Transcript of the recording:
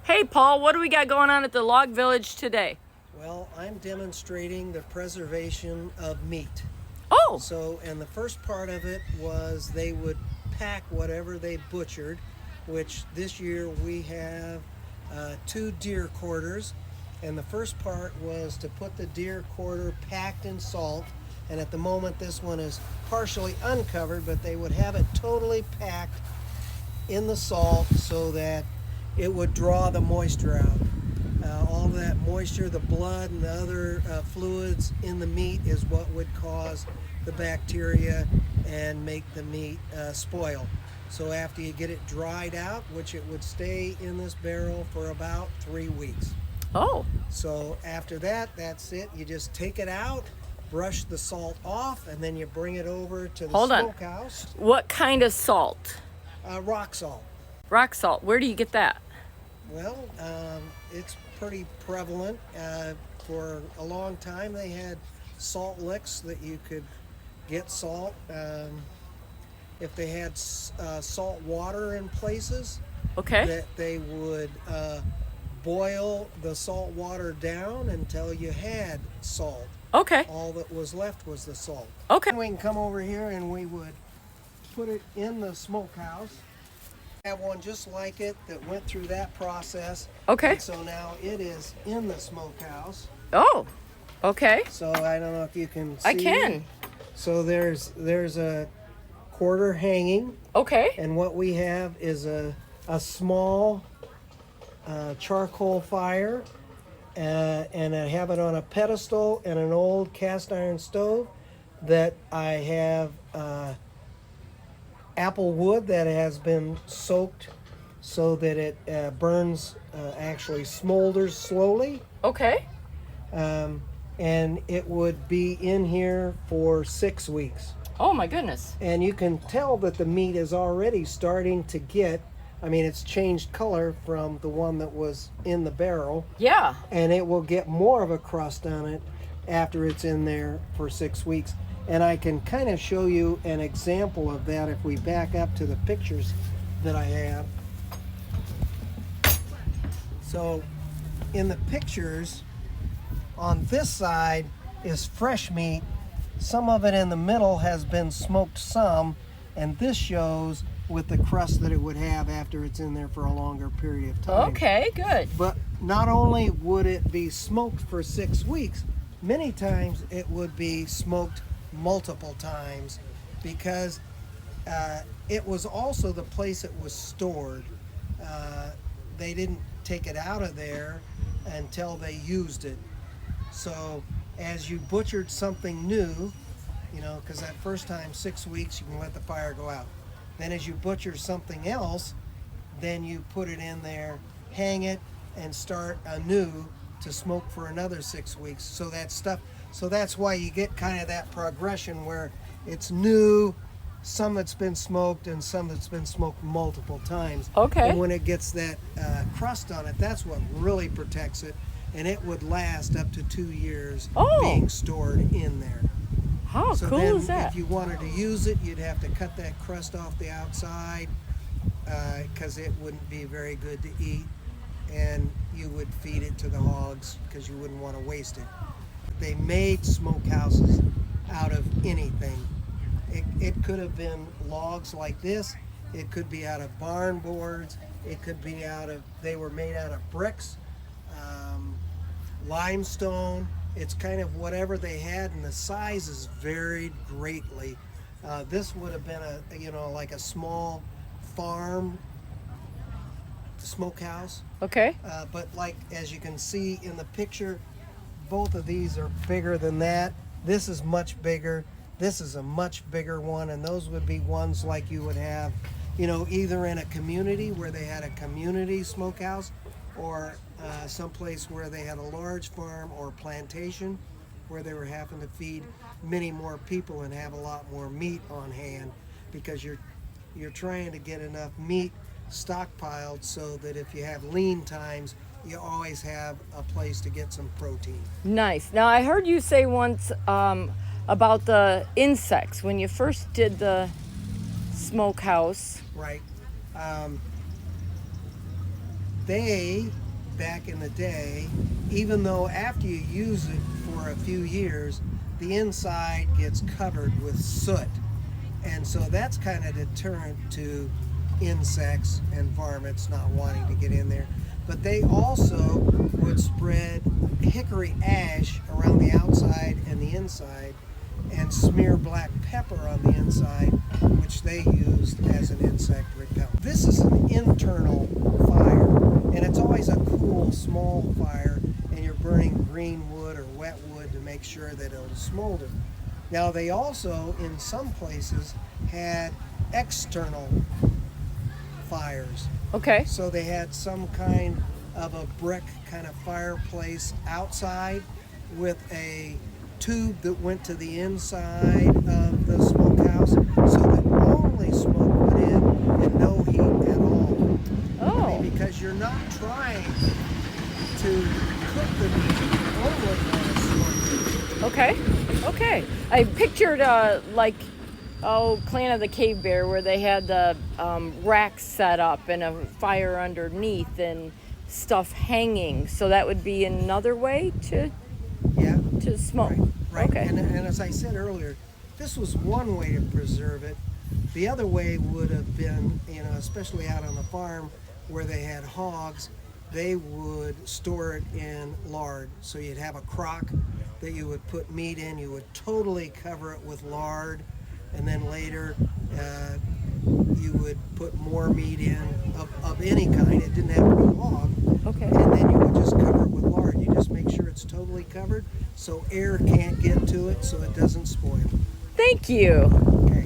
Hey Paul, what do we got going on at the Log Village today? Well, I'm demonstrating the preservation of meat. Oh, And the first part of it was they would pack whatever they butchered, which this year we have 2 deer quarters. And the first part was to put the deer quarter packed in salt. And at the moment, this one is partially uncovered, but they would have it totally packed in the salt so that it would draw the moisture out. All that moisture, the blood and the other fluids in the meat is what would cause the bacteria and make the meat spoil. So after you get it dried out, which it would stay in this barrel for about 3 weeks. oh, So after that, that's it. You just take it out, brush the salt off, and then you bring it over to the Hold on. smokehouse. What kind of salt? Rock salt. Rock salt. Where do you get that? Well, it's pretty prevalent. For a long time, they had salt licks that you could get salt. If they had salt water in places, Okay. that they would boil the salt water down until you had salt. Okay. All that was left was the salt. Okay. We can come over here and we would put it in the smokehouse. Have one just like it that went through that process. Okay. And so now it is in the smokehouse. Oh, okay. So I don't know if you can see. I can. So there's a quarter hanging, Okay. and what we have is a small charcoal fire, and I have it on a pedestal and an old cast iron stove that I have apple wood that has been soaked so that it burns, actually smolders slowly. Okay. And it would be in here for 6 weeks. Oh my goodness. And you can tell that the meat is already starting to get, it's changed color from the one that was in the barrel, Yeah. and it will get more of a crust on it after it's in there for 6 weeks. And I can kind of show you an example of that if we back up to the pictures that I have. So in the pictures, on this side is fresh meat. Some of it in the middle has been smoked some, and this shows with the crust that it would have after it's in there for a longer period of time. Okay, good. But not only would it be smoked for 6 weeks, many times it would be smoked multiple times because it was also the place it was stored. They didn't take it out of there until they used it. So as you butchered something new, because that first time, 6 weeks, you can let the fire go out. Then as you butcher something else, then you put it in there, hang it, and start anew to smoke for another 6 weeks. So that's why you get kind of that progression where it's new, some that's been smoked, and some that's been smoked multiple times. Okay. And when it gets that crust on it, that's what really protects it. And it would last up to 2 years being stored in there. How So cool then is that? if you wanted to use it, you'd have to cut that crust off the outside because it wouldn't be very good to eat. And you would feed it to the hogs because you wouldn't want to waste it. They made smokehouses out of anything. It could have been logs like this. It could be out of barn boards. It could be they were made out of bricks, limestone. It's kind of whatever they had, and the sizes varied greatly. This would have been like a small farm smokehouse. Okay. But like as you can see in the picture, both of these are bigger than that. This is much bigger. This is a much bigger one, and those would be ones like you would have, either in a community where they had a community smokehouse, or someplace where they had a large farm or plantation where they were having to feed many more people and have a lot more meat on hand, because you're trying to get enough meat stockpiled so that if you have lean times, you always have a place to get some protein. Nice. Now I heard you say once about the insects when you first did the smokehouse. Right. they, back in the day, even though after you use it for a few years, the inside gets covered with soot. And so that's kind of deterrent to insects and varmints not wanting to get in there. But they also would spread hickory ash around the outside and the inside and smear black pepper on the inside, which they used as an insect repellent. This is an internal fire, and it's always a cool, small fire, and you're burning green wood or wet wood to make sure that it'll smolder. Now, they also, in some places, had external fires. Okay. So they had some kind of a brick kind of fireplace outside with a tube that went to the inside of the smokehouse so that only smoke went in and no heat at all. Oh. I mean, because you're not trying to cook the meat, only want to smoke it. Okay. I pictured Clan of the Cave Bear, where they had the racks set up and a fire underneath and stuff hanging. So that would be another way to smoke. Right. Okay. And as I said earlier, this was one way to preserve it. The other way would have been, especially out on the farm where they had hogs, they would store it in lard. So you'd have a crock that you would put meat in. You would totally cover it with lard, and then later you would put more meat in of any kind. It didn't have to be hog. Okay. And then you would just cover it with lard. You just make sure it's totally covered so air can't get to it so it doesn't spoil. Thank you. Okay.